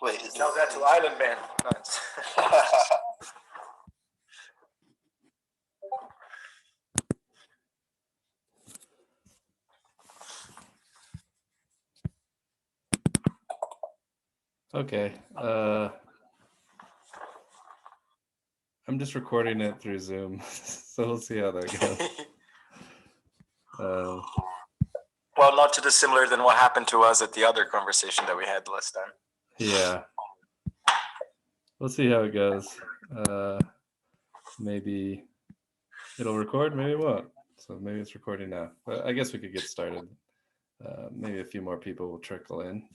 Wait, is Tell that to Island Man. Nice. Okay. I'm just recording it through Zoom, so we'll see how that goes. Well, not too dissimilar than what happened to us at the other conversation that we had last time. Yeah. We'll see how it goes. Maybe it'll record, maybe it won't. So maybe it's recording now. But I guess we could get started. Maybe a few more people will trickle in.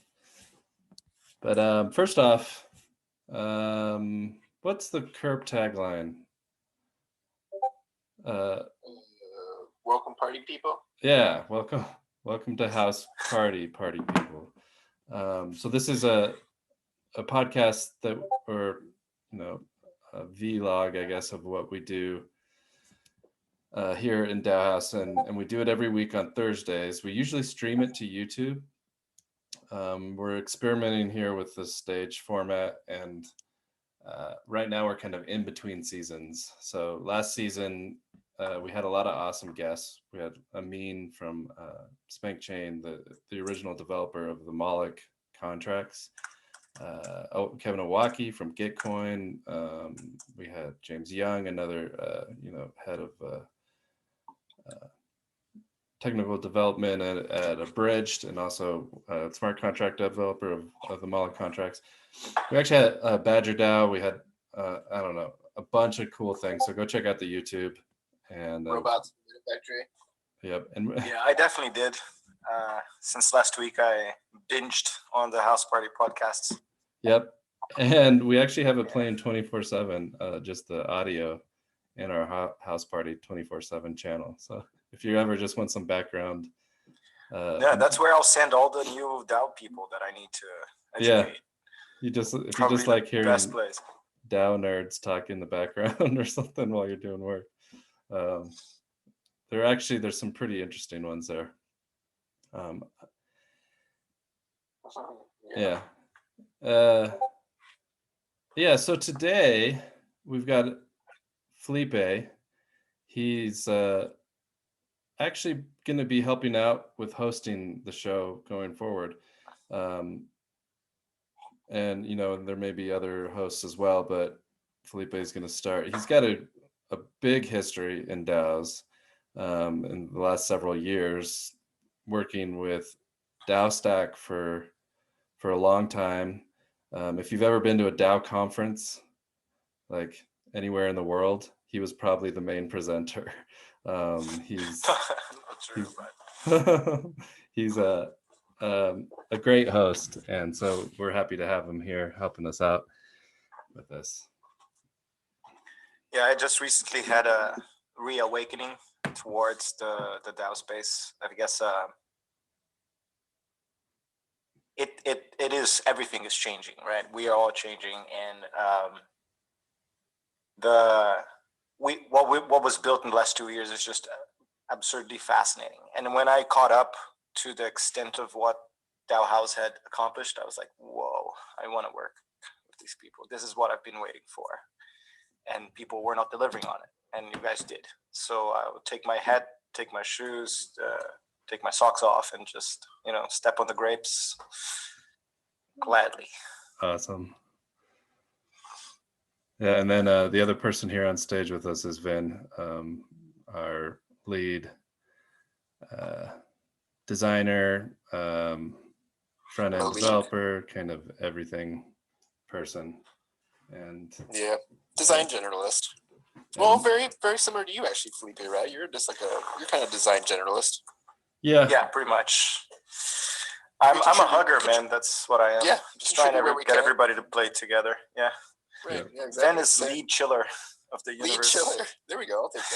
But first off, what's the Kerp tagline? welcome party people. Yeah, welcome to Haus Party people. So this is a podcast that, or a vlog, I guess, of what we do here in UberHaus, and we do it every week on Thursdays. We usually stream it to YouTube. We're experimenting here with the stage format, and right now we're kind of in between seasons. So last season we had a lot of awesome guests. We had Amin from Spank Chain, the original developer of the Moloch contracts. Kevin Owaki from Gitcoin. We had James Young, another head of technical development at Abridged, and also smart contract developer of the Moloch contracts. We actually had Badger DAO. We had a bunch of cool things. So go check out the YouTube and Robots in the factory. Yep. And yeah, I definitely did. Since last week, I binged on the Haus Party podcasts. Yep. And we actually have it playing 24/7, just the audio in our Haus Party 24/7 channel. So if you ever just want some background. Yeah, that's where I'll send all the new DAO people that I need to educate. Yeah. If you just like hearing best place. DAO nerds talk in the background or something while you're doing work. There's some pretty interesting ones there. Yeah. So today we've got Felipe. He's actually going to be helping out with hosting the show going forward. And there may be other hosts as well, but Felipe is going to start. He's got a big history in DAOs in the last several years, working with DAO Stack for a long time. If you've ever been to a DAO conference, like anywhere in the world, he was probably the main presenter. He's a great host, and so we're happy to have him here helping us out with this. Yeah, I just recently had a reawakening towards the DAO space. I guess it is, everything is changing, right? We are all changing, and what was built in the last 2 years is just absurdly fascinating. And when I caught up to the extent of what UberHaus had accomplished, I was like, whoa, I want to work with these people. This is what I've been waiting for. And people were not delivering on it, and you guys did. So I would take my hat, take my shoes, take my socks off, and just step on the grapes gladly. Awesome. Yeah, and then the other person here on stage with us is Vin, our lead designer, front-end developer, kind of everything person. And yeah, design generalist. Well, very, very similar to you actually, Felipe, right? You're just you're kind of design generalist. Yeah. Yeah, pretty much. I'm a hugger, man. That's what I am. Yeah, just trying to get everybody to play together. Yeah. Right. Yeah, exactly. Zen is lead chiller of the universe. Lead chiller. There we go. I'll take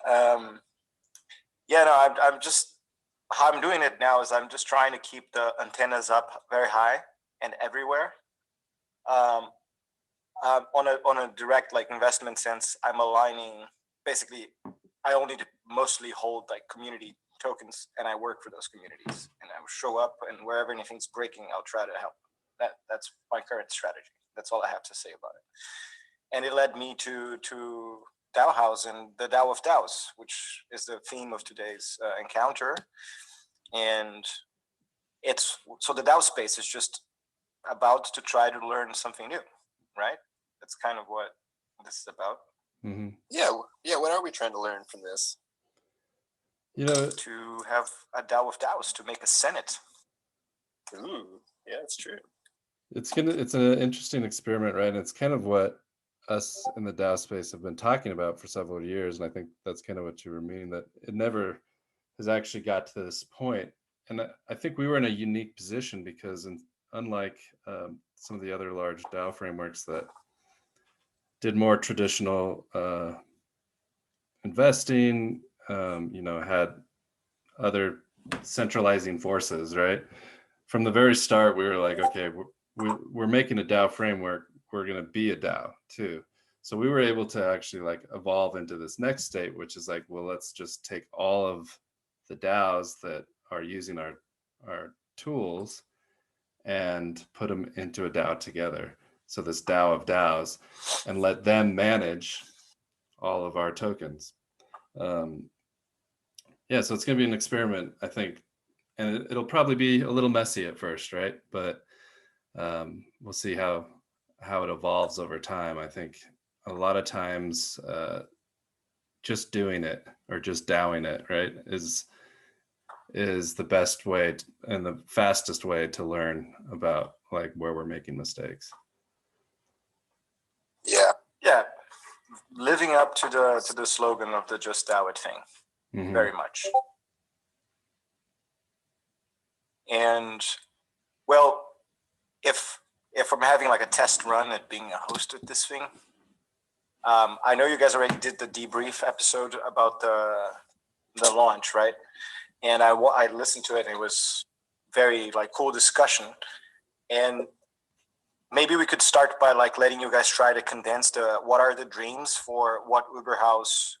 that. I'm just, how I'm doing it now is I'm just trying to keep the antennas up very high and everywhere. On a direct investment sense, I'm aligning. Basically, I only mostly hold community tokens, and I work for those communities, and I will show up, and wherever anything's breaking, I'll try to help. That's my current strategy. That's all I have to say about it. And it led me to DAO and the DAO of DAOs, which is the theme of today's encounter. And so the DAO space is just about to try to learn something new, right? That's kind of what this is about. Mm-hmm. Yeah. What are we trying to learn from this? To have a DAO of DAOs, to make a Senate. Ooh, yeah, that's true. It's an interesting experiment, right? And it's kind of what us in the DAO space have been talking about for several years. And I think that's kind of what you were meaning, that it never has actually got to this point. And I think we were in a unique position because unlike some of the other large DAO frameworks that did more traditional investing, had other centralizing forces, right? From the very start, we were like, okay, we're making a DAO framework. We're going to be a DAO too. So we were able to actually like evolve into this next state, which is like, well, let's just take all of the DAOs that are using our tools and put them into a DAO together. So this DAO of DAOs, and let them manage all of our tokens. So it's going to be an experiment, I think, and it'll probably be a little messy at first, right? But we'll see how it evolves over time. I think a lot of times just doing it or just DAOing it, right, is the best way and the fastest way to learn about like where we're making mistakes. Yeah, living up to the slogan of the Just DAO It thing. Mm-hmm. Very much. And well, if I'm having like a test run at being a host of this thing, I know you guys already did the debrief episode about the launch, right? And I listened to it, and it was very like cool discussion. And maybe we could start by like letting you guys try to condense what are the dreams for what UberHaus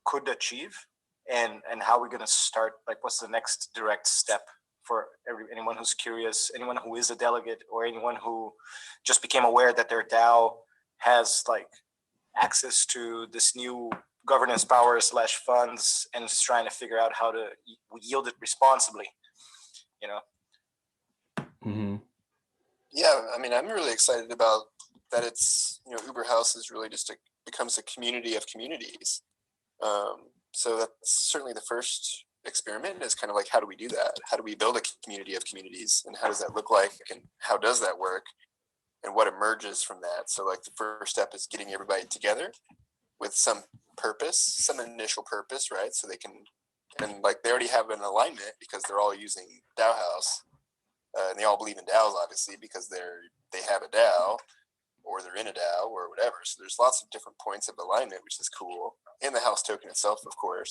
could achieve, and how we're going to start, like what's the next direct step for anyone who's curious, anyone who is a delegate, or anyone who just became aware that their DAO has like access to this new governance power / funds, and is trying to figure out how to yield it responsibly, Mm-hmm. Yeah, I mean, I'm really excited about that. It's, UberHaus is really just becomes a community of communities. So that's certainly the first experiment, is kind of like, how do we do that? How do we build a community of communities, and how does that look like, and how does that work, and what emerges from that? So like the first step is getting everybody together with some purpose, some initial purpose, right? So they can, and like they already have an alignment because they're all using DAOHaus, and they all believe in DAOs, obviously, because they have a DAO, or they're in a DAO, or whatever. So there's lots of different points of alignment, which is cool. And the Haus token itself, of course.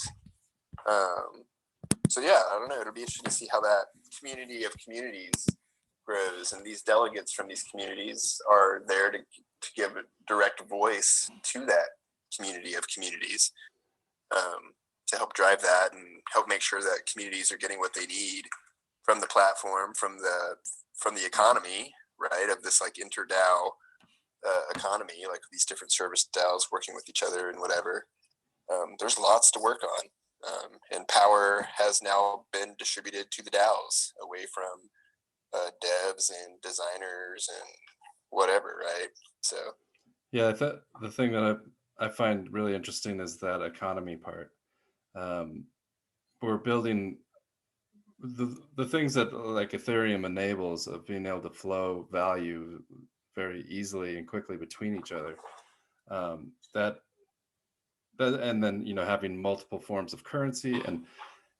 So yeah, I don't know. It'll be interesting to see how that community of communities grows, and these delegates from these communities are there to give a direct voice to that community of communities, to help drive that and help make sure that communities are getting what they need from the platform, from the economy, right? Of this like inter-DAO economy, like these different service DAOs working with each other and whatever. There's lots to work on. And power has now been distributed to the DAOs away from devs and designers and whatever, right? So yeah, the thing that I find really interesting is that economy part. We're building the things that like Ethereum enables, of being able to flow value very easily and quickly between each other. That and then having multiple forms of currency,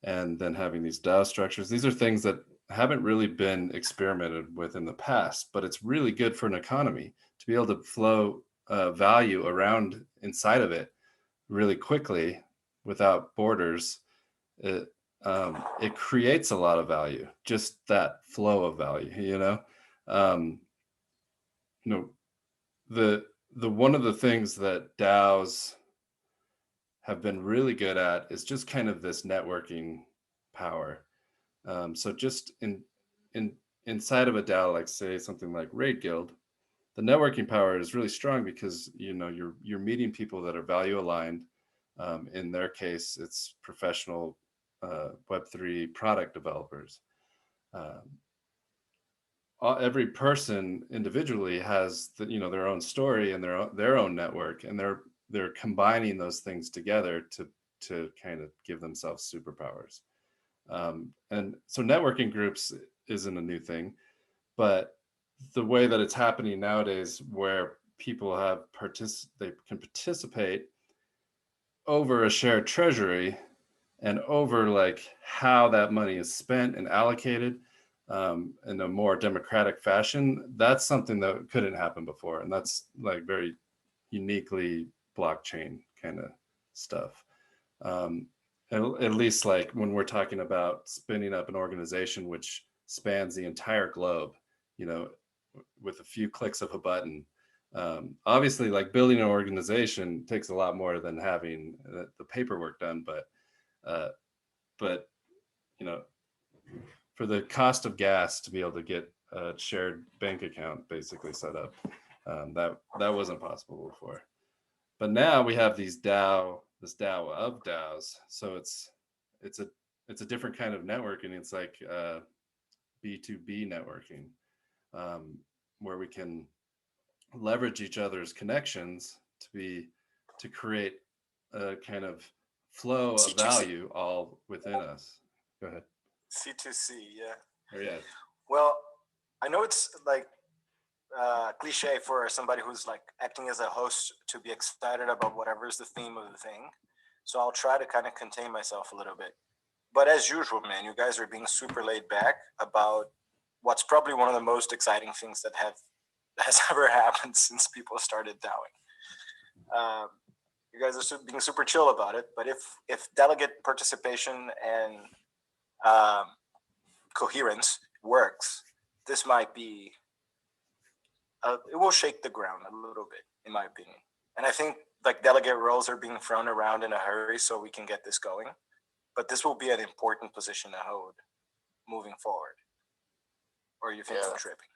and then having these DAO structures. These are things that haven't really been experimented with in the past, but it's really good for an economy to be able to flow value around inside of it really quickly without borders. It creates a lot of value, just that flow of value. The one of the things that DAOs have been really good at is just kind of this networking power. So just inside of a DAO, like say something like Raid Guild, the networking power is really strong because you're meeting people that are value aligned. In their case, it's professional Web3 product developers. Every person individually has their own story and their own network, and they're combining those things together to kind of give themselves superpowers. And so networking groups isn't a new thing, but the way that it's happening nowadays, where people they can participate over a shared treasury and over like how that money is spent and allocated in a more democratic fashion, that's something that couldn't happen before. And that's like very uniquely blockchain kind of stuff. At least like when we're talking about spinning up an organization which spans the entire globe, with a few clicks of a button. Obviously, like building an organization takes a lot more than having the paperwork done, but for the cost of gas to be able to get a shared bank account basically set up, that wasn't possible before. But now we have this DAO of DAOs, so it's a different kind of networking. It's like B2B networking, where we can leverage each other's connections to create a kind of flow of value all within us. Go ahead. C2C, yeah. Oh, yeah. Well, I know it's like cliche for somebody who's like acting as a host to be excited about whatever is the theme of the thing. So I'll try to kind of contain myself a little bit. But as usual, man, you guys are being super laid back about what's probably one of the most exciting things that has ever happened since people started DAOing. You guys are being super chill about it, but if delegate participation and coherence works, this might be it will shake the ground a little bit, in my opinion. And I think like delegate roles are being thrown around in a hurry so we can get this going. But this will be an important position to hold moving forward. Or you think I'm tripping?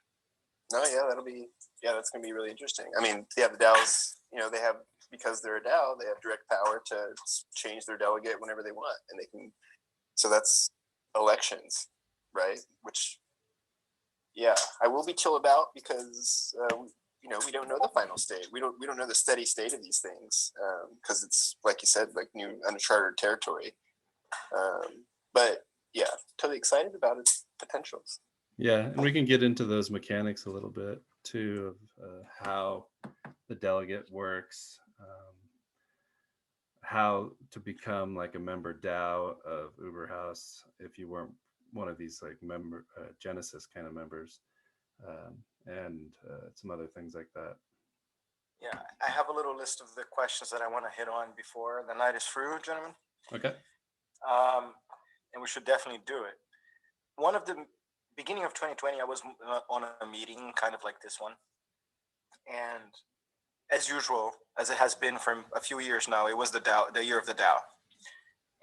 No, that's going to be really interesting. I mean, the DAOs, they have, because they're a DAO, they have direct power to change their delegate whenever they want. And they can, so that's elections, right? Which, I will be chill about because, we don't know the final state. We don't know the steady state of these things because it's, like you said, like new uncharted territory. But totally excited about its potentials. Yeah, and we can get into those mechanics a little bit too, of how the delegate works, how to become like a member DAO of UberHaus if you weren't one of these like member Genesis kind of members, and some other things like that. Yeah, I have a little list of the questions that I want to hit on before the night is through, gentlemen. Okay. And we should definitely do it. One of the beginning of 2020, I was on a meeting kind of like this one. And as usual, as it has been for a few years now, it was the year of the DAO.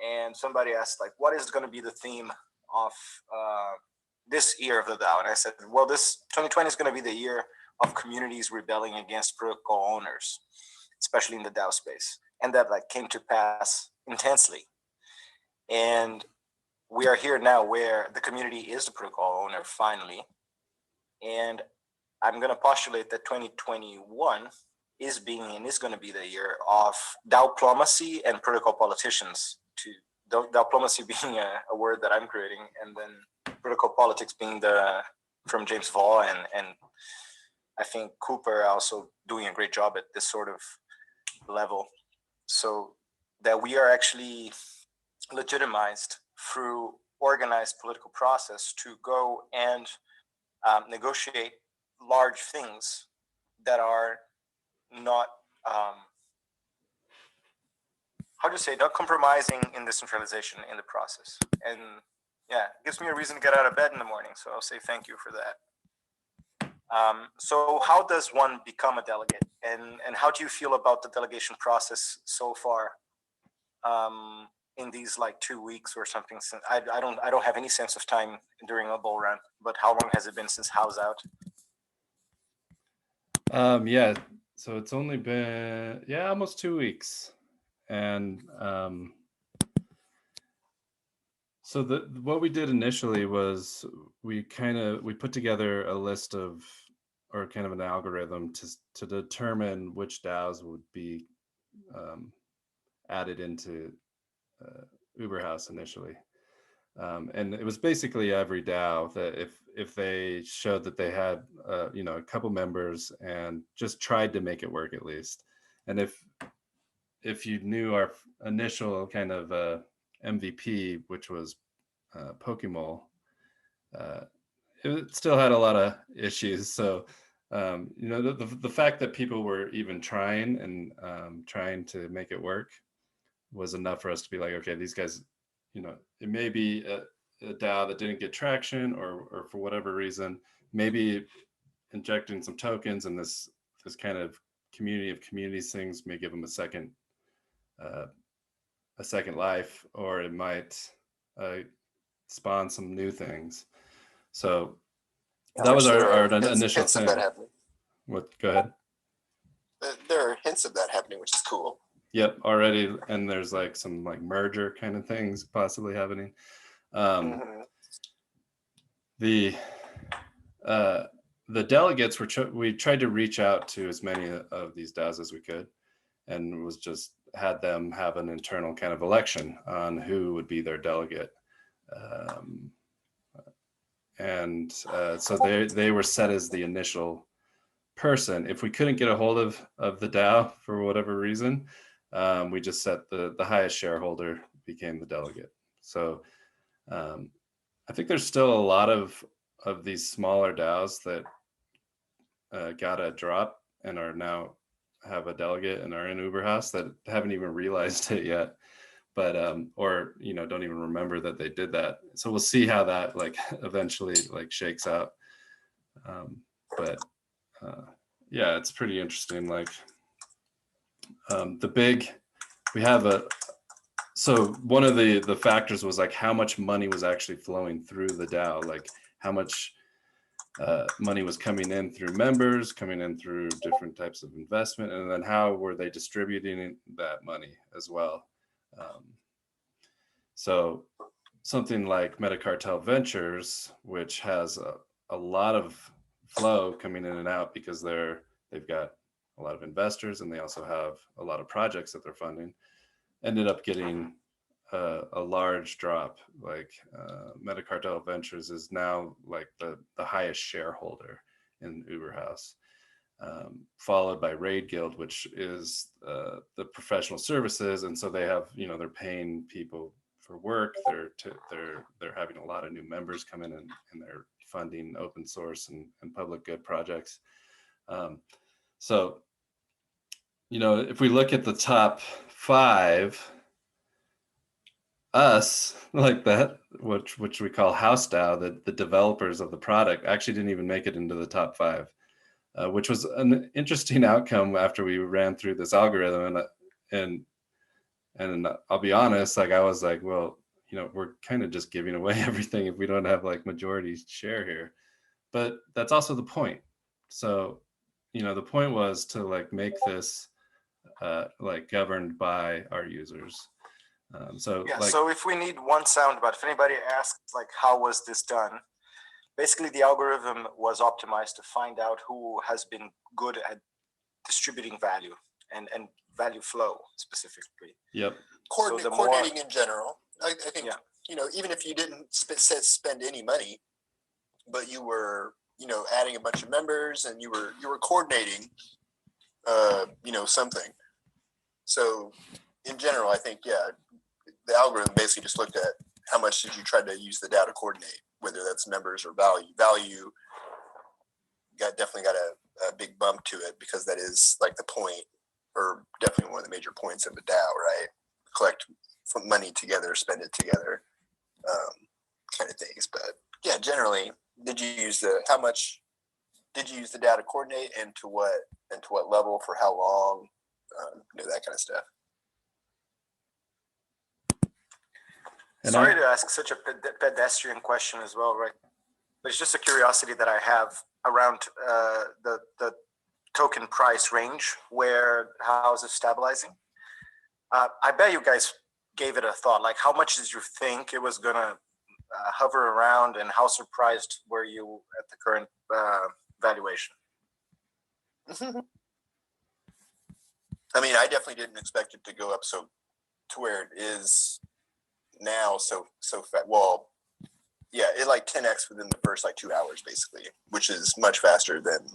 And somebody asked, like, what is going to be the theme of this year of the DAO? And I said, well, this 2020 is going to be the year of communities rebelling against protocol owners, especially in the DAO space. And that like came to pass intensely. And we are here now where the community is the protocol owner finally. And I'm going to postulate that 2021 is going to be the year of diplomacy and protocol politicians, to diplomacy being a word that I'm creating, and then protocol politics being from James Vall, and I think Cooper also doing a great job at this sort of level, so that we are actually legitimized through organized political process to go and negotiate large things that are not not compromising in decentralization in the process. And it gives me a reason to get out of bed in the morning, so I'll say thank you for that. So how does one become a delegate, and how do you feel about the delegation process so far in these like 2 weeks or something. Since I don't have any sense of time during a bull run. But how long has it been since Haus out? Yeah, so it's only been almost 2 weeks, and so what we did initially was we put together a list of, or kind of an algorithm to determine which DAOs would be added into UberHaus initially. And it was basically every DAO that if they showed that they had a couple members and just tried to make it work at least, and if you knew our initial kind of MVP, which was Pokemon, it still had a lot of issues. So the fact that people were even trying and trying to make it work was enough for us to be like, okay, these guys, it may be a DAO that didn't get traction, or for whatever reason, maybe injecting some tokens and this kind of community of communities things may give them a second life, or it might spawn some new things. So that was our initial hints thing. of that happening. What? Go ahead. There are hints of that happening, which is cool. Yep, already, and there's like some like merger kind of things possibly happening. The delegates we tried to reach out to as many of these DAOs as we could, and was just had them have an internal kind of election on who would be their delegate. So they were set as the initial person. If we couldn't get a hold of the DAO for whatever reason, we just set the highest shareholder became the delegate. So I think there's still a lot of these smaller DAOs that got a drop and are now have a delegate and are in UberHaus that haven't even realized it yet, but or don't even remember that they did that. So we'll see how that like eventually like shakes out. But yeah, it's pretty interesting. Like so one of the factors was like how much money was actually flowing through the DAO, like how much money was coming in through members, coming in through different types of investment, and then how were they distributing that money as well. So something like Metacartel Ventures, which has a lot of flow coming in and out because they've got a lot of investors and they also have a lot of projects that they're funding, ended up getting a large drop. Like Metacartel Ventures is now like the highest shareholder in UberHaus, followed by Raid Guild, which is the professional services, and so they have they're paying people for work. They're having a lot of new members come in and they're funding open source and public good projects. So if we look at the top 5, us like that, which we call Haus DAO, the developers of the product actually didn't even make it into the top 5, which was an interesting outcome after we ran through this algorithm. And I'll be honest, like I was like, well, we're kind of just giving away everything if we don't have like majority share here. But that's also the point. So the point was to like make this like governed by our users. So if we need one soundbite, if anybody asks like how was this done, basically the algorithm was optimized to find out who has been good at distributing value and value flow specifically. Yep. Coordinating in general. I think even if you didn't spend any money, but you were adding a bunch of members and you were coordinating something. So in general, I think the algorithm basically just looked at how much did you try to use the DAO to coordinate, whether that's members or value. Value definitely got a big bump to it because that is like the point, or definitely one of the major points of the DAO, right? Collect money together, spend it together, kind of things. But yeah, generally, how much did you use the DAO to coordinate, and to what level, for how long, that kind of stuff. And Sorry to ask such a pedestrian question as well, right? But it's just a curiosity that I have around the token price range where Haus is stabilizing. I bet you guys gave it a thought. Like, how much did you think it was gonna hover around, and how surprised were you at the current valuation? I mean, I definitely didn't expect it to go up so to where it is now. So fast. Well, yeah, it like 10x within the first like 2 hours, basically, which is much faster than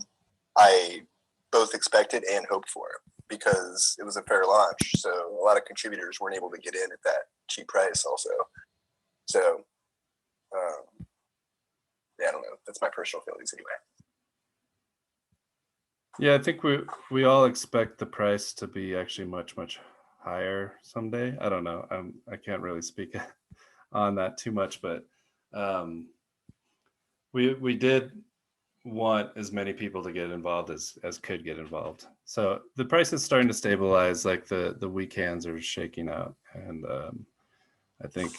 I both expected and hoped for, because it was a fair launch. So a lot of contributors weren't able to get in at that cheap price also. So yeah, I don't know. That's my personal feelings anyway. yeah, I think we all expect the price to be actually much higher someday. I don't know. I can't really speak on that too much, but we did want as many people to get involved as could get involved. So the price is starting to stabilize. Like the weak hands are shaking out, and I think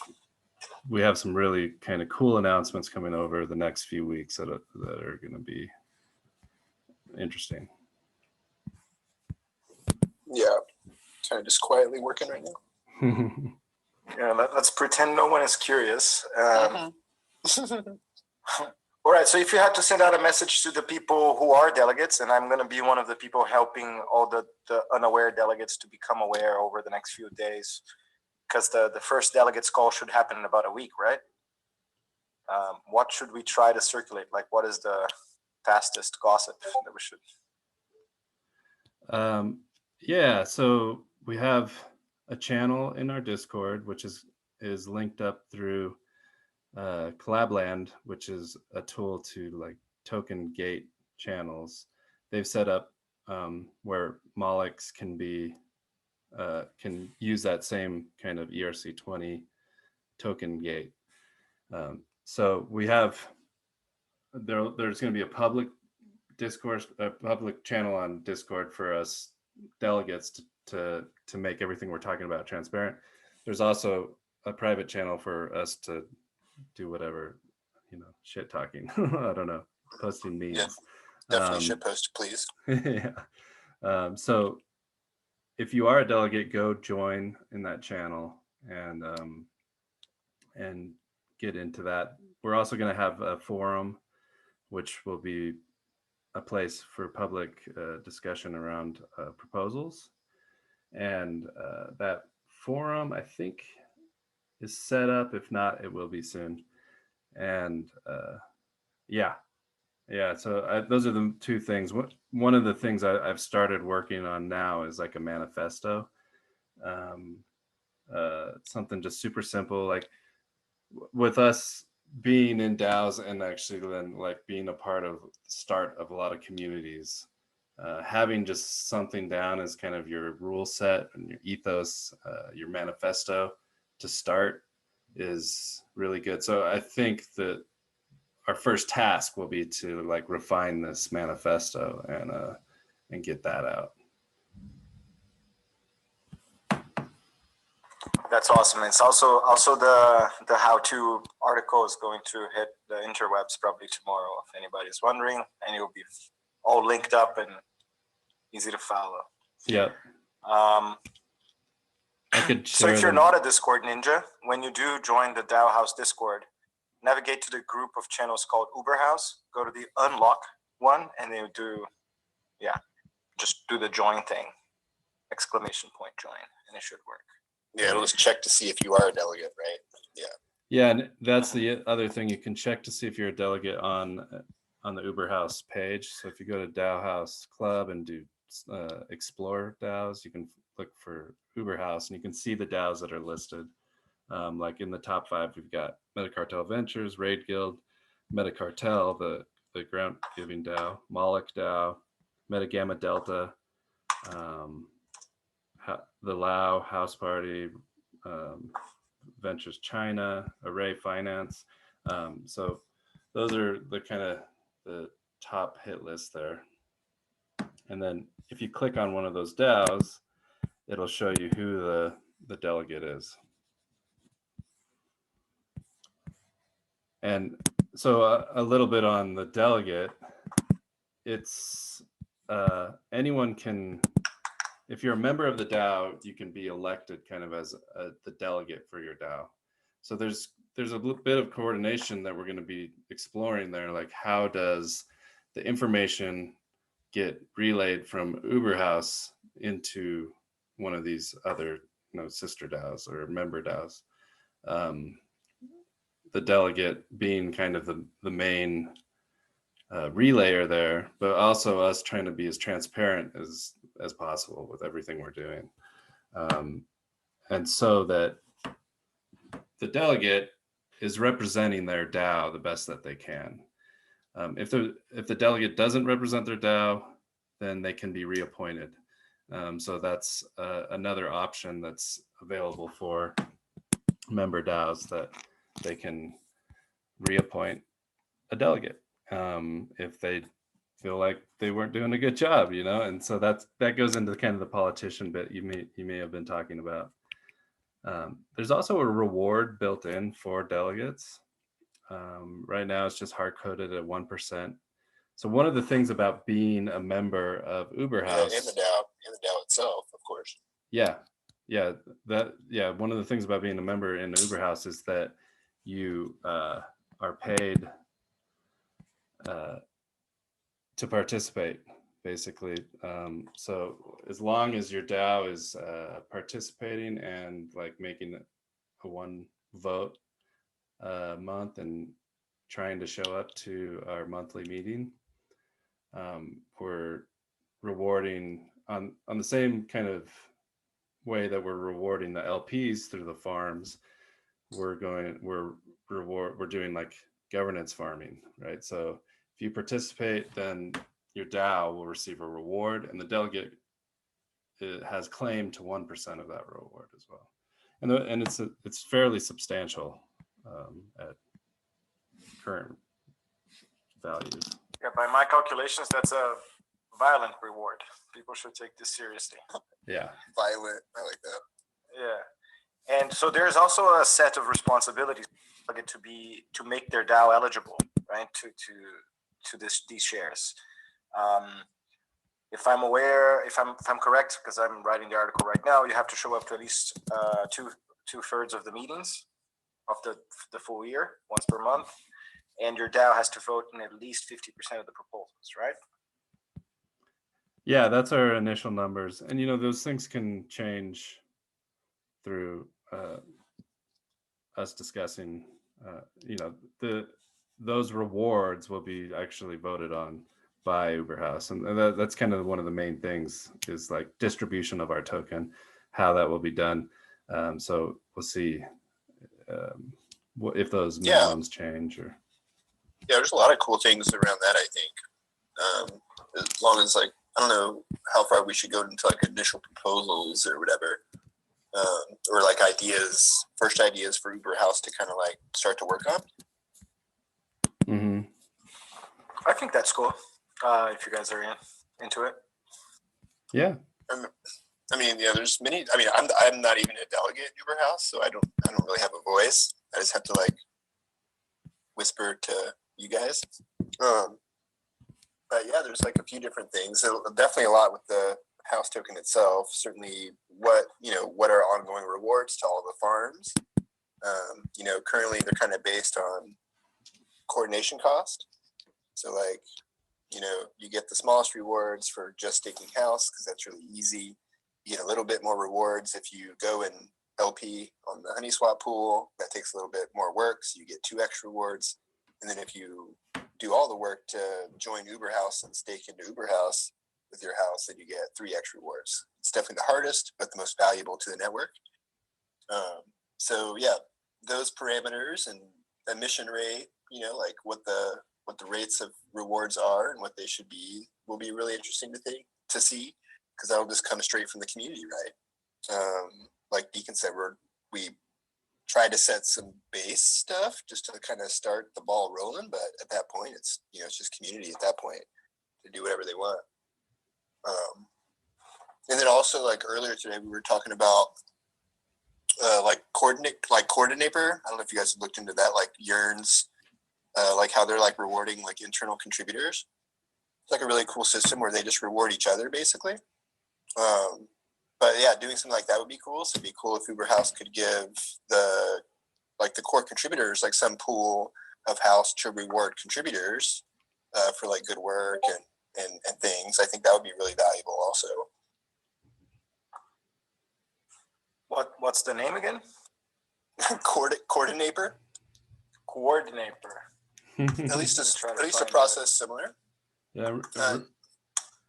we have some really kind of cool announcements coming over the next few weeks that are going to be interesting. Yeah, kind of just quietly working right now. Yeah, let's pretend no one is curious. All right, so if you had to send out a message to the people who are delegates, and I'm going to be one of the people helping all the unaware delegates to become aware over the next few days, because the first delegates call should happen in about a week, right? What should we try to circulate? Like, what is the fastest gossip that we should? Yeah, so we have a channel in our Discord, which is linked up through Collabland, which is a tool to like token gate channels. They've set up where Molochs can use that same kind of ERC20 token gate. So we have there's going to be a public Discord, a public channel on Discord for us delegates to make everything we're talking about transparent. There's also a private channel for us to do whatever, shit talking. I don't know, posting memes. Yeah, definitely shit post, please. Yeah. So if you are a delegate, go join in that channel and get into that. We're also going to have a forum, which will be a place for public discussion around proposals. And that forum, I think, is set up. If not, it will be soon. And yeah. So those are the two things. One of the things I've started working on now is like a manifesto. Something just super simple, like with us being in DAOs and actually then like being a part of the start of a lot of communities, having just something down as kind of your rule set and your ethos, your manifesto to start is really good. So I think that our first task will be to like refine this manifesto and get that out. That's awesome. It's also the how-to article is going to hit the interwebs probably tomorrow, if anybody's wondering, and it will be all linked up and easy to follow. Yeah. So if you're not a Discord ninja, when you do join the DAO House Discord, navigate to the group of channels called UberHaus, go to the unlock one, and then just do the join thing, ! Join, and it should work. Yeah, it'll just check to see if you are a delegate, right? Yeah. Yeah, and that's the other thing. You can check to see if you're a delegate on the UberHaus page. So if you go to DAO House Club and do explore DAOs, you can look for UberHaus and you can see the DAOs that are listed. Like in the top 5, we've got Metacartel Ventures, Raid Guild, Metacartel, the ground giving DAO, Moloch DAO, Metagamma Delta, the Lao, Haus Party, Ventures China, Array Finance. So those are the kind of the top hit list there. And then if you click on one of those DAOs, it'll show you who the delegate is. And so a little bit on the delegate, it's anyone can, if you're a member of the DAO, you can be elected kind of as the delegate for your DAO. So there's a bit of coordination that we're going to be exploring there, like how does the information get relayed from UberHaus into one of these other, sister DAOs or member DAOs. The delegate being kind of the main relayer there, but also us trying to be as transparent as possible with everything we're doing. And so that the delegate is representing their DAO the best that they can. If the delegate doesn't represent their DAO, then they can be reappointed. So that's another option that's available for member DAOs, that they can reappoint a delegate if they feel like they weren't doing a good job, and so that goes into kind of the politician bit you may have been talking about. There's also a reward built in for delegates. Right now it's just hard coded at 1%. So one of the things about being a member of UberHaus, in the DAO itself, of course. One of the things about being a member in UberHaus is that you are paid to participate, basically. So as long as your DAO is participating and like making a one vote a month and trying to show up to our monthly meeting, we're rewarding on the same kind of way that we're rewarding the LPs through the farms. We're doing like governance farming, right? So if you participate, then your DAO will receive a reward, and the delegate has claim to 1% of that reward as well. And it's fairly substantial at current values. Yeah, by my calculations, that's a violent reward. People should take this seriously. Yeah. Violent, I like that. Yeah. And so there's also a set of responsibilities to make their DAO eligible, right? To these shares. If I'm correct, because I'm writing the article right now, you have to show up to at least two-thirds of the meetings of the full year, once per month, and your DAO has to vote in at least 50% of the proposals, right? Yeah, that's our initial numbers, and those things can change through us discussing. Those rewards will be actually voted on by UberHaus, and that's kind of one of the main things, is like distribution of our token, how that will be done. So we'll see if those minimums change. Or there's a lot of cool things around that, I think. As long as, like, I don't know how far we should go into like initial proposals or whatever, or like first ideas for UberHaus to kind of like start to work on. Mm-hmm. I think that's cool. If you guys are into it. Yeah. I mean, there's many. I mean, I'm not even a delegate at UberHaus, so I don't really have a voice. I just have to like whisper to you guys. But yeah, there's like a few different things. So definitely a lot with the house token itself. Certainly, what are ongoing rewards to all the farms. Currently they're kind of based on coordination cost. So like, you get the smallest rewards for just staking house, because that's really easy. You get a little bit more rewards if you go and LP on the HoneySwap pool. That takes a little bit more work, so you get 2 extra rewards. And then if you do all the work to join UberHaus and stake into UberHaus with your house, then you get 3 extra rewards. It's definitely the hardest, but the most valuable to the network. So yeah, those parameters and emission rate, like what the rates of rewards are and what they should be, will be really interesting to see, because that'll just come straight from the community, right? Like Deacon said, we try to set some base stuff just to kind of start the ball rolling, but at that point, it's just community at that point to do whatever they want. And then also, like earlier today, we were talking about coordinator. I don't know if you guys have looked into that, like Yearn's like how they're like rewarding like internal contributors. It's like a really cool system where they just reward each other basically. But yeah, doing something like that would be cool. So it'd be cool if UberHaus could give the core contributors like some pool of house to reward contributors for like good work and things. I think that would be really valuable also. What's the name again? Coordinator. Coordinator. At least a process similar. Yeah.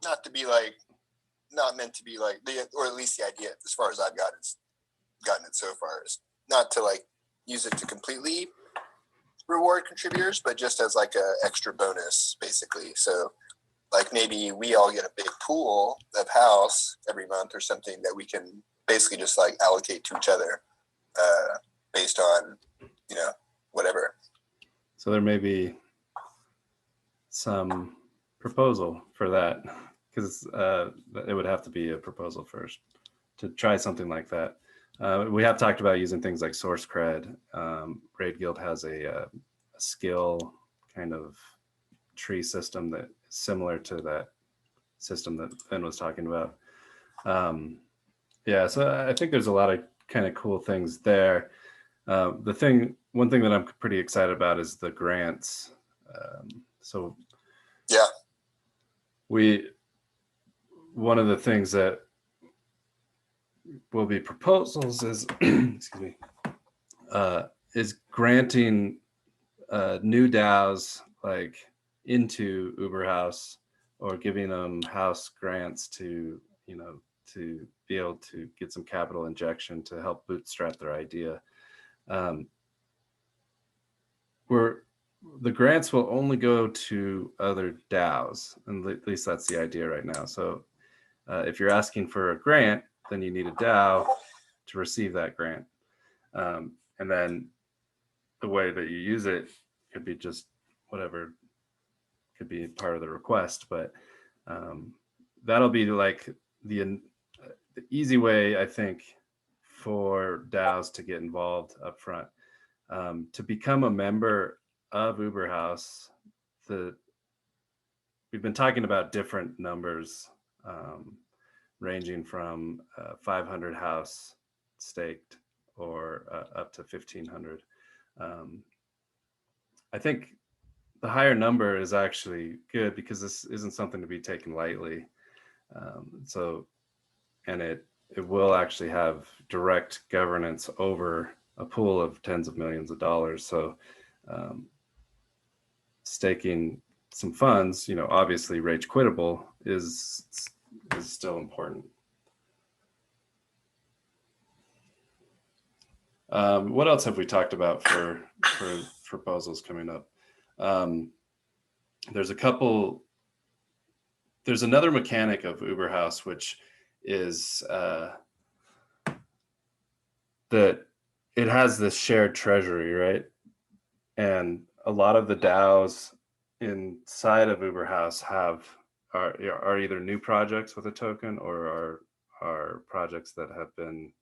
Not to be like, not meant to be like or at least the idea, as far as I've gotten it so far, is not to like use it to completely reward contributors, but just as like a extra bonus, basically. So like maybe we all get a big pool of house every month or something that we can basically just like allocate to each other based on, whatever. So there may be some proposal for that, because it would have to be a proposal first to try something like that. We have talked about using things like source cred. Raid Guild has a skill kind of tree system that is similar to that system that Ben was talking about. Yeah, so I think there's a lot of kind of cool things there. One thing that I'm pretty excited about is the grants. So yeah, one of the things that will be proposals is excuse me, is granting new DAOs like into UberHaus, or giving them house grants to to be able to get some capital injection to help bootstrap their idea. The grants will only go to other DAOs, and at least that's the idea right now. So if you're asking for a grant, then you need a DAO to receive that grant. And then the way that you use it could be just whatever could be part of the request, but that'll be like the easy way, I think, for DAOs to get involved up front. To become a member of UberHaus, we've been talking about different numbers, ranging from 500 house staked or up to 1,500. I think the higher number is actually good, because this isn't something to be taken lightly. And it will actually have direct governance over a pool of tens of millions of dollars. So staking some funds, obviously rage quittable is still important. What else have we talked about for proposals coming up? There's another mechanic of UberHaus, which is that it has this shared treasury, right? And a lot of the DAOs inside of UberHaus are either new projects with a token, or are projects that have been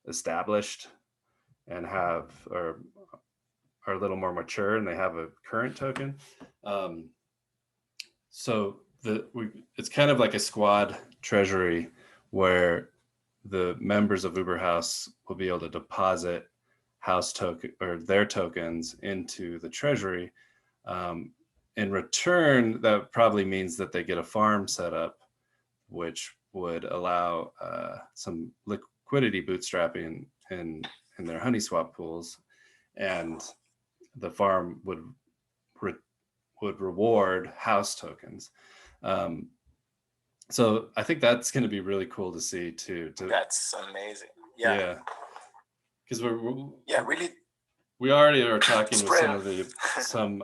established and are a little more mature, and they have a current token. So it's kind of like a squad treasury, where the members of UberHaus will be able to deposit house token or their tokens into the treasury. In return, that probably means that they get a farm set up, which would allow some liquidity bootstrapping in their HoneySwap pools, and the farm would reward house tokens. So I think that's going to be really cool to see too. That's amazing. Yeah. Because really. We already are talking with some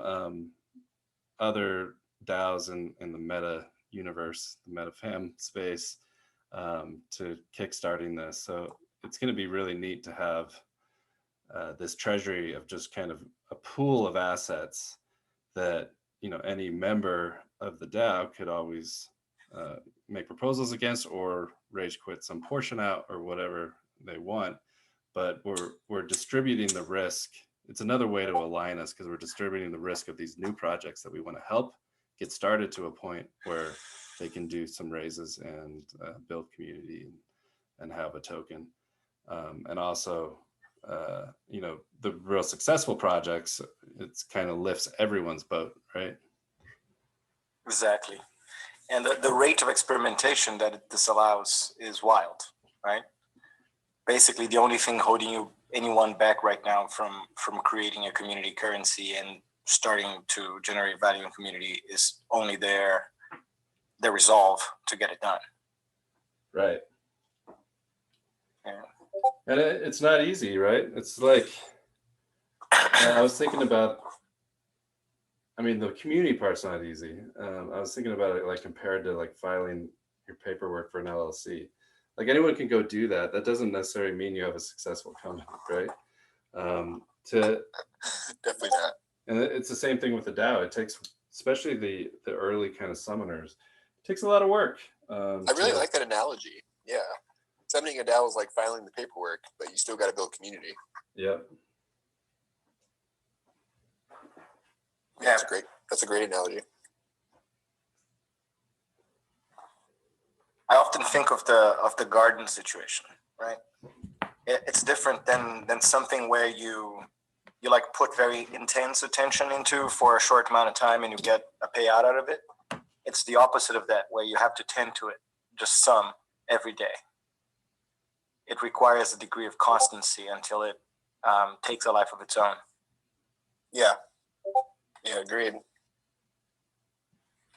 other DAOs in the meta universe, the MetaFam space, to kickstarting this. So it's going to be really neat to have this treasury of just kind of a pool of assets that any member of the DAO could always make proposals against, or rage quit some portion out, or whatever they want. But we're distributing the risk it's another way to align us because we're distributing the risk of these new projects that we want to help get started to a point where they can do some raises and build community and have a token. And also, the real successful projects, it's kind of lifts everyone's boat, right? Exactly. And the rate of experimentation that this allows is wild, right? Basically, the only thing holding anyone back right now from creating a community currency and starting to generate value in community is only their resolve to get it done. Right. Yeah. And it's not easy, right? It's like, I was thinking about, I mean, the community part's not easy. I was thinking about it like compared to like filing your paperwork for an LLC. Like anyone can go do that. That doesn't necessarily mean you have a successful company, right? Definitely not. And it's the same thing with the DAO. It takes, especially the early kind of summoners, it takes a lot of work. I really like that analogy. Yeah. Summoning a DAO is like filing the paperwork, but you still got to build community. Yep. Yeah, that's a great analogy. I often think of the garden situation, right? It's different than something where you like put very intense attention into for a short amount of time and you get a payout out of it. It's the opposite of that, where you have to tend to it, just some every day. It requires a degree of constancy until it takes a life of its own. Yeah, agreed.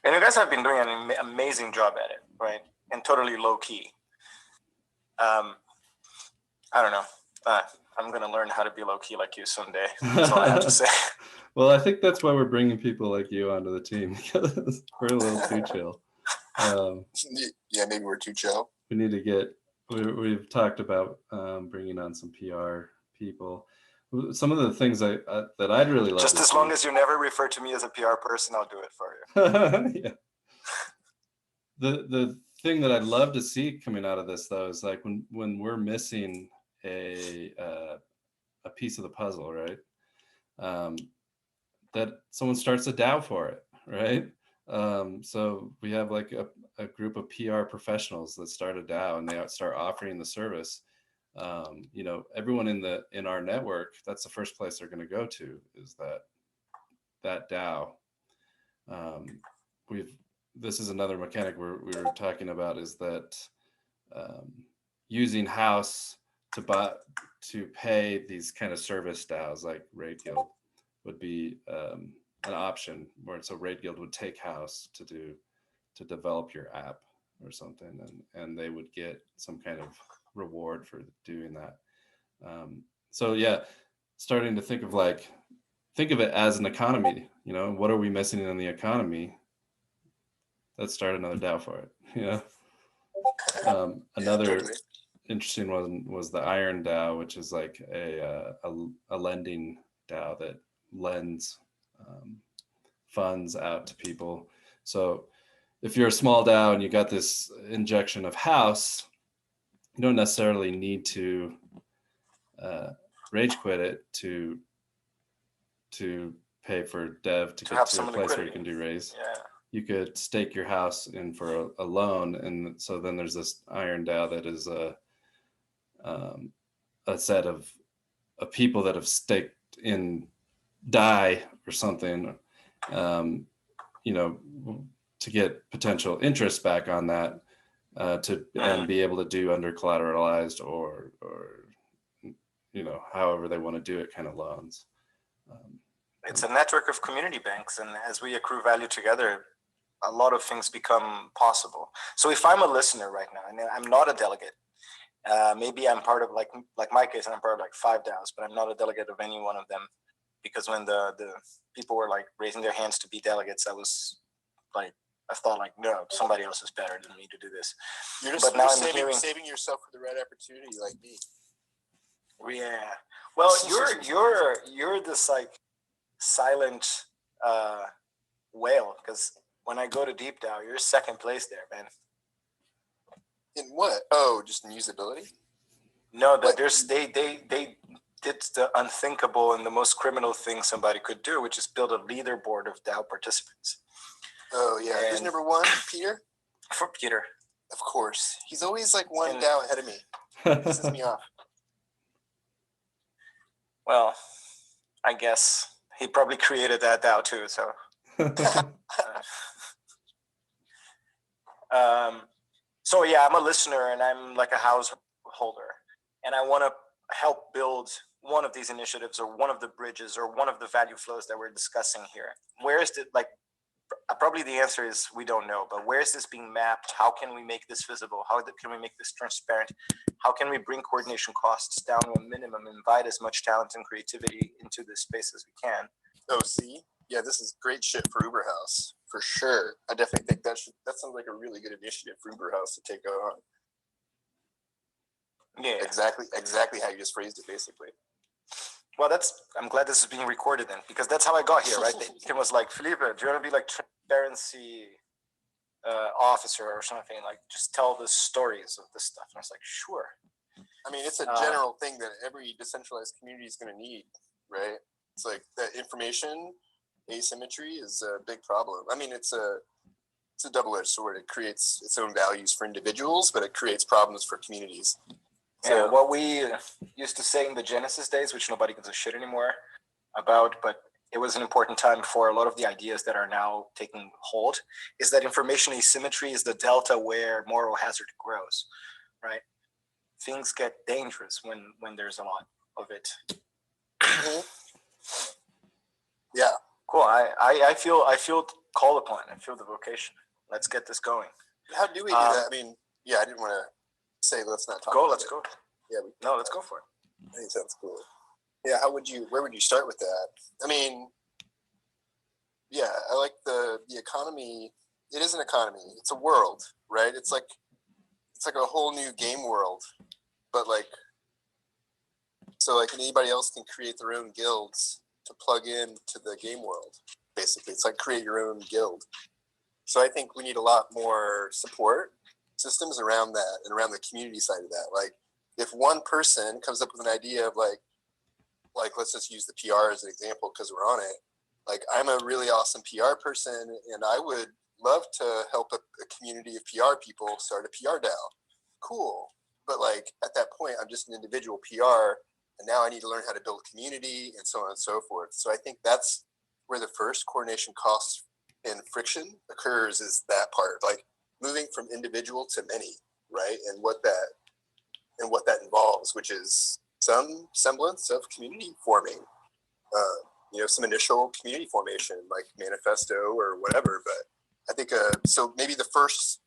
And you guys have been doing an amazing job at it, right? And totally low key. I don't know. I'm gonna learn how to be low key like you someday. That's all I have to say. Well, I think that's why we're bringing people like you onto the team, because we're a little too chill. Yeah, maybe we're too chill. We need to get. We've talked about bringing on some PR people. Some of the things that I'd really love. Just as long as you never refer to me as a PR person, I'll do it for you. Yeah. The thing that I'd love to see coming out of this, though, is like when we're missing a piece of the puzzle, right? That someone starts a DAO for it, right? So we have like a group of PR professionals that start a DAO and they start offering the service. Everyone in our network, that's the first place they're going to go to, is that DAO. This is another mechanic we were talking about, is that using Haus to pay these kind of service DAOs like Raid Guild would be an option, where so Raid Guild would take Haus to develop your app or something, and they would get some kind of reward for doing that. So yeah, starting to think of it as an economy. What are we missing in the economy? Let's start another DAO for it. Another interesting one was the Iron DAO, which is like a lending DAO that lends funds out to people. So if you're a small DAO and you got this injection of Haus, you don't necessarily need to rage quit it to pay for dev to get to a place where you can do raise. Yeah. You could stake your house in for a loan, and so then there's this Iron DAO that is a set of people that have staked in DAI or something, to get potential interest back on that, and be able to do under collateralized or however they want to do it, kind of loans. It's a network of community banks, and as we accrue value together, a lot of things become possible. So if I'm a listener right now, and I'm not a delegate, maybe I'm part of like my case, and I'm part of like 5 DAOs, but I'm not a delegate of any one of them, because when the people were like raising their hands to be delegates, I was like, I thought like, no, somebody else is better than me to do this. You're saving yourself for the right opportunity, like me. Yeah. Well, you're this like silent whale, because when I go to Deep DAO, you're second place there, man. In what? Oh, just in usability? No, that there's they did the unthinkable and the most criminal thing somebody could do, which is build a leaderboard of DAO participants. Oh yeah, who's And- number one? Peter? For Peter. Of course. He's always like one And- DAO ahead of me. Pisses me off. Well, I guess he probably created that DAO too. So, so yeah, I'm a listener and I'm like a householder, and I want to help build one of these initiatives or one of the bridges or one of the value flows that we're discussing here. Where is it like? Probably the answer is we don't know, but where is this being mapped? How can we make this visible? How can we make this transparent? How can we bring coordination costs down to a minimum, invite as much talent and creativity into this space as we can? Oh, see? Yeah, this is great shit for UberHaus, for sure. I definitely think that sounds like a really good initiative for UberHaus to take on. Yeah. Exactly how you just phrased it, basically. Well, I'm glad this is being recorded then, because that's how I got here, right? It was like, Felipe, do you want to be like transparency officer or something? Like, just tell the stories of this stuff. And I was like, sure. I mean, it's a general thing that every decentralized community is going to need, right? It's like that information asymmetry is a big problem. I mean, it's a double-edged sword. It creates its own values for individuals, but it creates problems for communities. So what we used to say in the Genesis days, which nobody gives a shit anymore about, but it was an important time for a lot of the ideas that are now taking hold, is that information asymmetry is the delta where moral hazard grows, right? Things get dangerous when there's a lot of it. Mm-hmm. Yeah. Cool. I feel called upon. I feel the vocation. Let's get this going. How do we do that? I mean, yeah, I didn't want to say let's not talk about Let's it. go. Yeah, Let's go for it. I think sounds cool. Yeah, where would you start with that? I mean, yeah, I like the economy. It is an economy. It's a world, right? It's like a whole new game world, but like anybody else can create their own guilds to plug in to the game world. Basically, it's like create your own guild. So I think we need a lot more support systems around that and around the community side of that. Like, if one person comes up with an idea of like let's just use the PR as an example because we're on it. Like, I'm a really awesome PR person and I would love to help a community of PR people start a PR DAO. Cool. But like at that point, I'm just an individual PR and now I need to learn how to build community and so on and so forth. So I think that's where the first coordination costs and friction occurs, is that part, like moving from individual to many, right? And what that involves, which is some semblance of community forming, some initial community formation, like manifesto or whatever. But I think, so maybe the first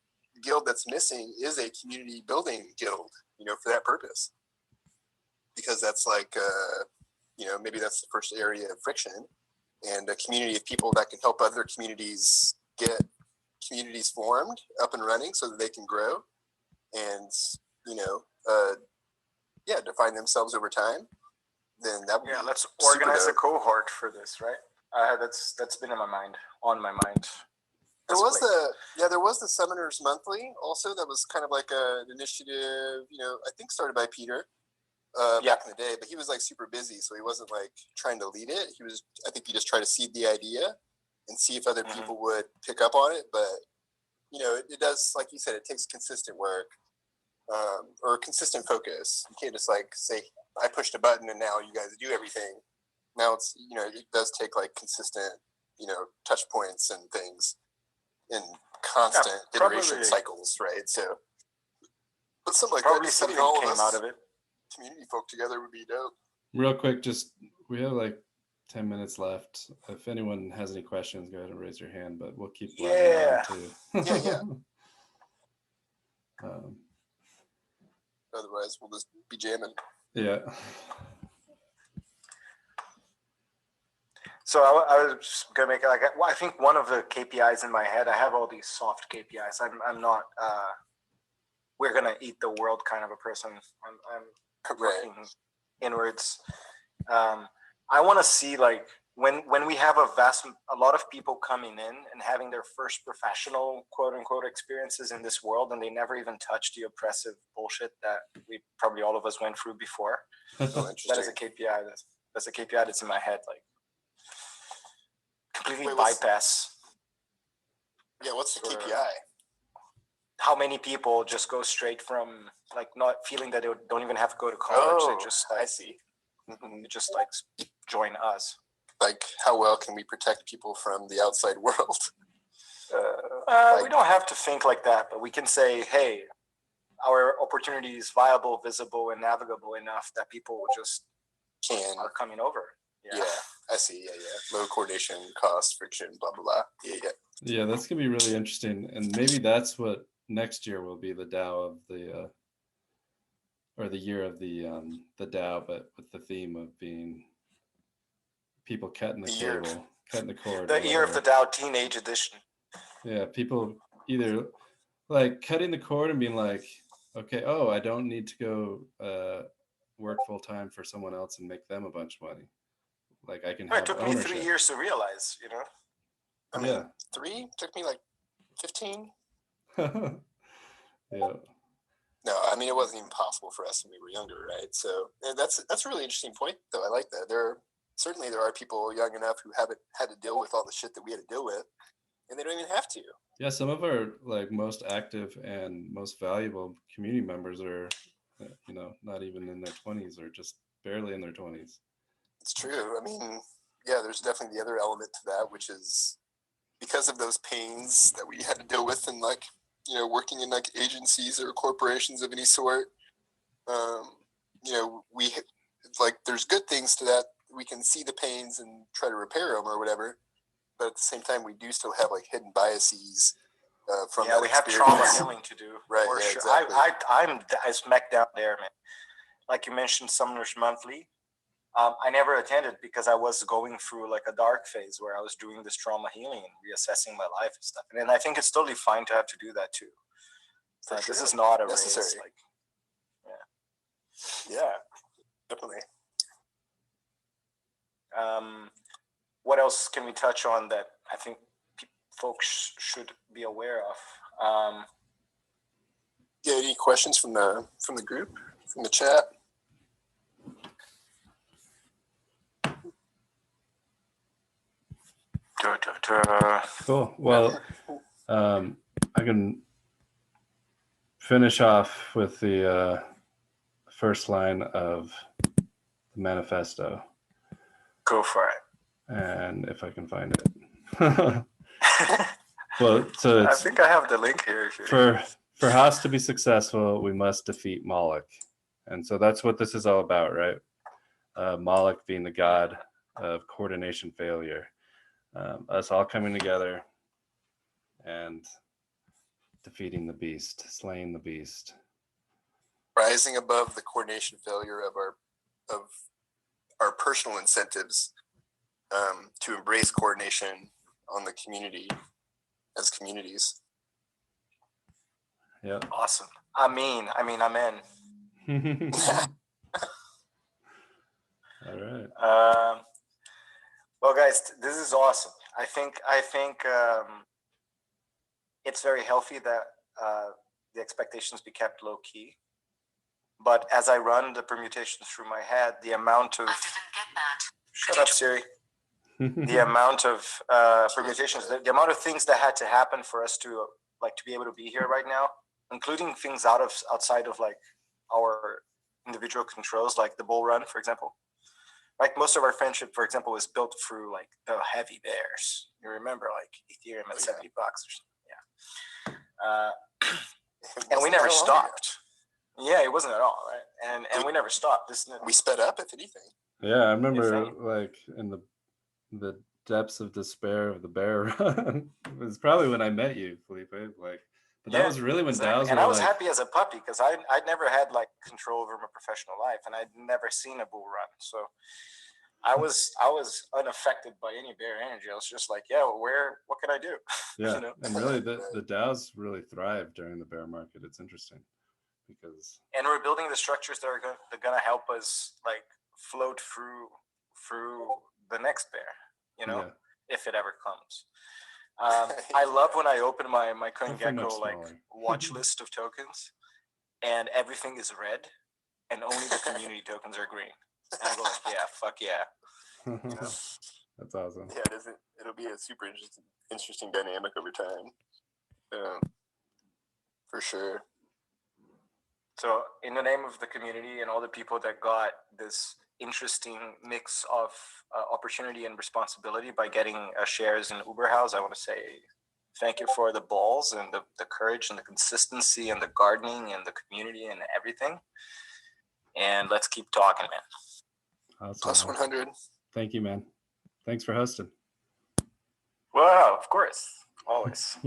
guild that's missing is a community building guild, for that purpose. Because that's like, maybe that's the first area of friction, and a community of people that can help other communities get communities formed, up and running so that they can grow and, define themselves over time. Then that would let's organize a cohort for this, right? That's been on my mind. There was the Summoners Monthly also. That was kind of like an initiative, I think started by Peter back in the day, but he was like super busy, so he wasn't like trying to lead it. I think he just tried to seed the idea and see if other people would pick up on it. But it does, like you said, it takes consistent work or consistent focus. You can't just like say, I pushed a button and now you guys do everything. Now it's, it does take like consistent, touch points and things in constant iteration cycles, right? So, but something like probably that, something all came of us out of it. Community folk together would be dope. Real quick, we have like 10 minutes left. If anyone has any questions, go ahead and raise your hand, but we'll keep Yeah. too. Yeah. Otherwise, we'll just be jamming. Yeah. So I was just gonna make it like, I think one of the KPIs in my head, I have all these soft KPIs. I'm not we're gonna eat the world kind of a person. I'm working inwards. I want to see like when we have a lot of people coming in and having their first professional quote unquote experiences in this world, and they never even touched the oppressive bullshit that we probably all of us went through before. That is a KPI. That's a KPI that's in my head, like completely bypass. Yeah, what's the KPI? How many people just go straight from like not feeling that they don't even have to go to college? They just I see. They just like join us. Like, how well can we protect people from the outside world? We don't have to think like that, but we can say, hey, our opportunity is viable, visible, and navigable enough that people just are coming over. Yeah, I see. Yeah. Low coordination, cost, friction, blah, blah, blah. Yeah. Yeah, that's going to be really interesting. And maybe that's what next year will be, the DAO of the, or the year of the DAO, but with the theme of being people cutting the cable, cutting the cord. The year of the DAO Teenage Edition. Yeah, people either like cutting the cord and being like, okay, oh, I don't need to go work full time for someone else and make them a bunch of money. Like I can have ownership. It took me 3 years to realize, you know? I mean, 3 took me like 15. Yeah. No, I mean, it wasn't even possible for us when we were younger, right? So that's a really interesting point, though. I like that. There are people young enough who haven't had to deal with all the shit that we had to deal with, and they don't even have to. Yeah, some of our like most active and most valuable community members are, not even in their 20s or just barely in their 20s. It's true. I mean, yeah, there's definitely the other element to that, which is because of those pains that we had to deal with in like, working in like agencies or corporations of any sort. We like, there's good things to that. We can see the pains and try to repair them or whatever. But at the same time, we do still have like hidden biases from that. Yeah, we have trauma healing to do. Right. For Yeah, sure. exactly. I smack down there, man. Like you mentioned, Sumner's Monthly. I never attended because I was going through like a dark phase where I was doing this trauma healing and reassessing my life and stuff. And I think it's totally fine to have to do that too. This is not a necessary race. Like, yeah, definitely. What else can we touch on that I think folks should be aware of? Yeah, any questions from the group, from the chat? Cool. Well, I can finish off with the first line of the manifesto. Go for it. And if I can find it. Well, so I think I have the link here. For Haus to be successful, we must defeat Moloch. And so that's what this is all about, right? Moloch being the god of coordination failure. Us all coming together and defeating the beast, slaying the beast. Rising above the coordination failure of our personal incentives to embrace coordination on the community as communities. Yeah. Awesome. Amen. All right. Well, guys, this is awesome. I think it's very healthy that the expectations be kept low key. But as I run the permutations through my head, the amount of shut up, Siri. The amount of permutations, the amount of things that had to happen for us to be able to be here right now, including things outside of like our individual controls, like the bull run, for example. Like most of our friendship, for example, was built through like the heavy bears. You remember, like Ethereum at $70 or something. Yeah. And we never stopped. Yeah, it wasn't at all, right? And we never stopped. We sped up, if anything. Yeah, I remember like in the depths of despair of the bear run. It was probably when I met you, Felipe. But that was really when DAOs and were I was happy as a puppy because I'd never had like control over my professional life, and I'd never seen a bull run. So I was unaffected by any bear energy. I was just like, yeah, what can I do? Yeah, You know? And really the DAOs really thrived during the bear market. It's interesting because we're building the structures that are gonna help us like float through the next bear. you know, Yeah. if it ever comes. I love when I open my Hopefully much CoinGecko like smaller. watch list of tokens, and everything is red, and only the community tokens are green. And I go like, yeah, fuck yeah. You know? That's awesome. Yeah, it'll be a super interesting dynamic over time. For sure. So in the name of the community and all the people that got this interesting mix of opportunity and responsibility by getting shares in UberHaus, I want to say thank you for the balls and the courage and the consistency and the gardening and the community and everything. And let's keep talking, man. Awesome. Plus 100. Thank you, man. Thanks for hosting. Wow, of course, always.